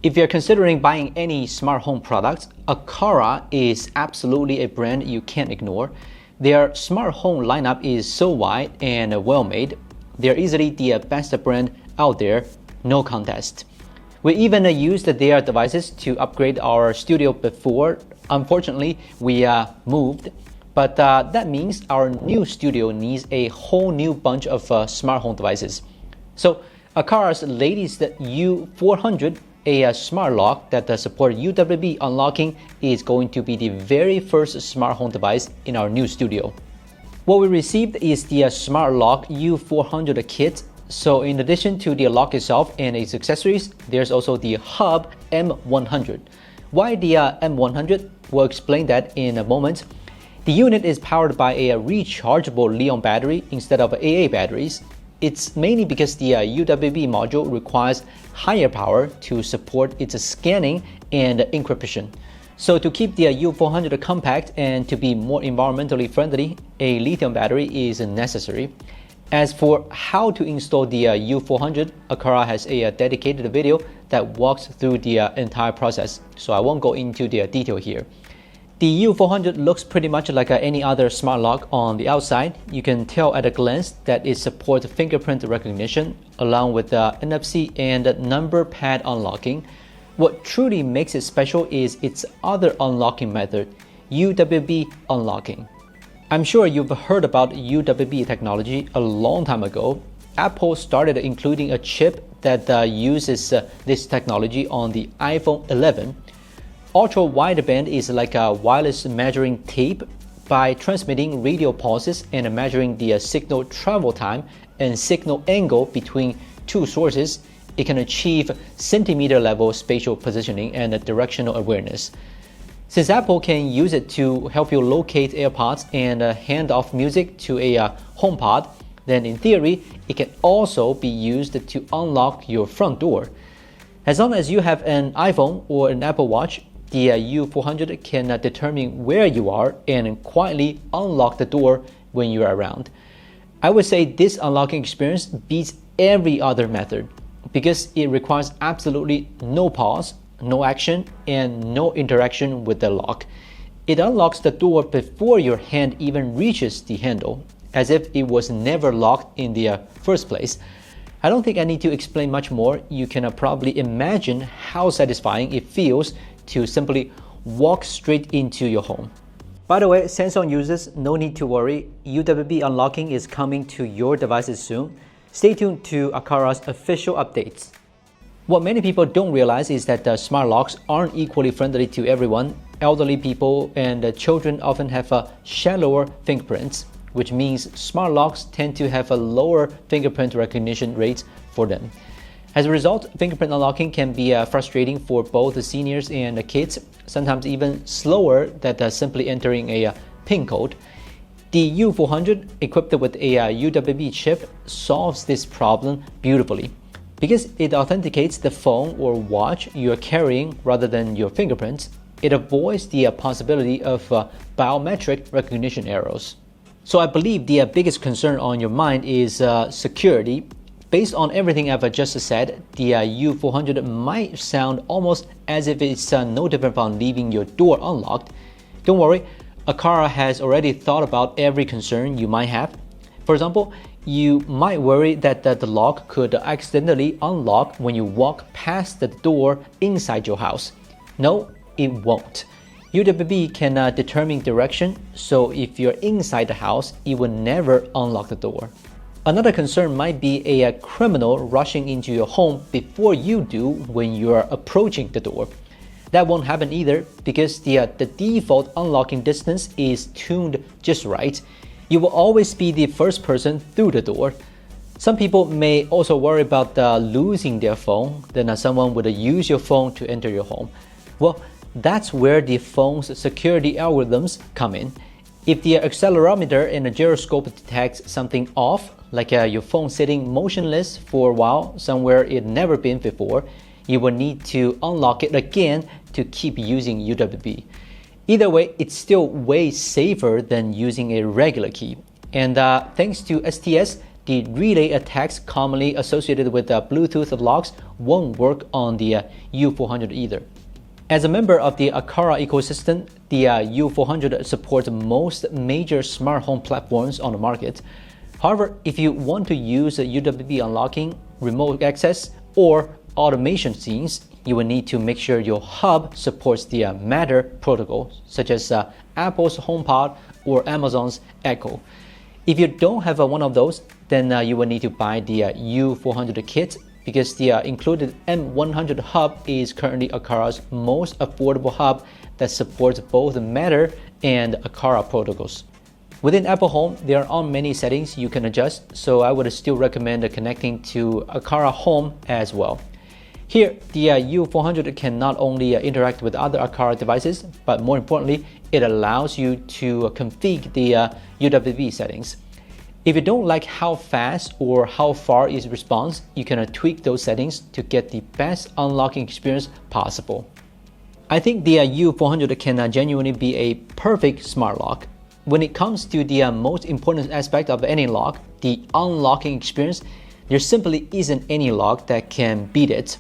If you're considering buying any smart home products, Aqara is absolutely a brand you can't ignore. Their smart home lineup is so wide and well made. They're easily the best brand out there, no contest. We even used their devices to upgrade our studio before. Unfortunately, we moved, but that means our new studio needs a whole new bunch of smart home devices. So Aqara's latest U400, a smart lock that supports UWB unlocking, is going to be the very first smart home device in our new studio. What we received is the smart lock U400 kit. So in addition to the lock itself and its accessories, there's also the hub M100. Why the M100? We'll explain that in a moment. The unit is powered by a rechargeable Li-ion battery instead of AA batteries. It's mainly because the UWB module requires higher power to support its scanning and encryption. So to keep the U400 compact and to be more environmentally friendly, a lithium battery is necessary. As for how to install the U400, Aqara has a dedicated video that walks through the entire process, so I won't go into the detail here. The U400 looks pretty much like any other smart lock on the outside. You can tell at a glance that it supports fingerprint recognition along with NFC and number pad unlocking. What truly makes it special is its other unlocking method, UWB unlocking. I'm sure you've heard about UWB technology a long time ago. Apple started including a chip that uses this technology on the iPhone 11. Ultra-wideband is like a wireless measuring tape. By transmitting radio pulses and measuring the signal travel time and signal angle between two sources, it can achieve centimeter-level spatial positioning and directional awareness. Since Apple can use it to help you locate AirPods and hand off music to a HomePod, then in theory, it can also be used to unlock your front door. As long as you have an iPhone or an Apple Watch, the U400 can determine where you are and quietly unlock the door when you're around. I would say this unlocking experience beats every other method because it requires absolutely no pause, no action, and no interaction with the lock. It unlocks the door before your hand even reaches the handle, as if it was never locked in the first place. I don't think I need to explain much more. You can probably imagine how satisfying it feels to simply walk straight into your home. By the way, Samsung users, no need to worry. UWB unlocking is coming to your devices soon. Stay tuned to Aqara's official updates. What many people don't realize is that the smart locks aren't equally friendly to everyone. Elderly people and children often have shallower fingerprints, which means smart locks tend to have a lower fingerprint recognition rate for them. As a result, fingerprint unlocking can be frustrating for both the seniors and the kids, sometimes even slower than simply entering a PIN code. The U400, equipped with a UWB chip, solves this problem beautifully. Because it authenticates the phone or watch you're carrying rather than your fingerprints, it avoids the possibility of biometric recognition errors. So I believe the biggest concern on your mind is security. Based on everything I've just said, the U400 might sound almost as if it's no different from leaving your door unlocked. Don't worry, Aqara has already thought about every concern you might have. For example, you might worry that the lock could accidentally unlock when you walk past the door inside your house. No, it won't. UWB can determine direction, so if you're inside the house, it will never unlock the door. Another concern might be a criminal rushing into your home before you do when you are approaching the door. That won't happen either because the default unlocking distance is tuned just right. You will always be the first person through the door. Some people may also worry about losing their phone, then someone would use your phone to enter your home. Well, that's where the phone's security algorithms come in. If the accelerometer and the gyroscope detects something off, like your phone sitting motionless for a while somewhere it never been before, you will need to unlock it again to keep using UWB. Either way, it's still way safer than using a regular key. And thanks to STS, the relay attacks commonly associated with Bluetooth locks won't work on the U400 either. As a member of the Aqara ecosystem, the U400 supports most major smart home platforms on the market. However, if you want to use UWB unlocking, remote access, or automation scenes, you will need to make sure your hub supports the Matter protocol, such as Apple's HomePod or Amazon's Echo. If you don't have one of those, then you will need to buy the U400 kit, because the included M100 hub is currently Aqara's most affordable hub that supports both Matter and Aqara protocols. Within Apple Home, there aren't many settings you can adjust, so I would still recommend connecting to Aqara Home as well. Here, the U400 can not only interact with other Aqara devices, but more importantly, it allows you to configure the UWB settings. If you don't like how fast or how far it responds, you can tweak those settings to get the best unlocking experience possible. I think the U400 can genuinely be a perfect smart lock. When it comes to the most important aspect of any lock, the unlocking experience, there simply isn't any lock that can beat it.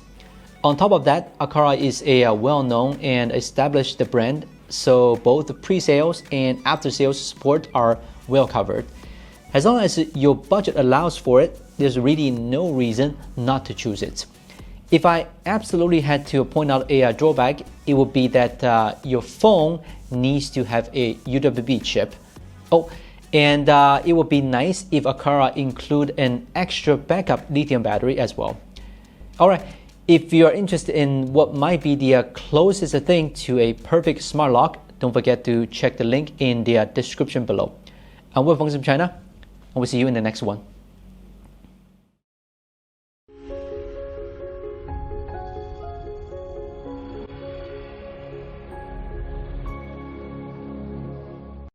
On top of that, Aqara is a well-known and established brand, so both pre-sales and after-sales support are well covered. As long as your budget allows for it, there's really no reason not to choose it. If I absolutely had to point out a drawback, it would be that your phone needs to have a UWB chip. Oh, and it would be nice if Aqara include an extra backup lithium battery as well. Alright, if you are interested in what might be the closest thing to a perfect smart lock, don't forget to check the link in the description below. I'm Will from China, and we'll see you in the next one.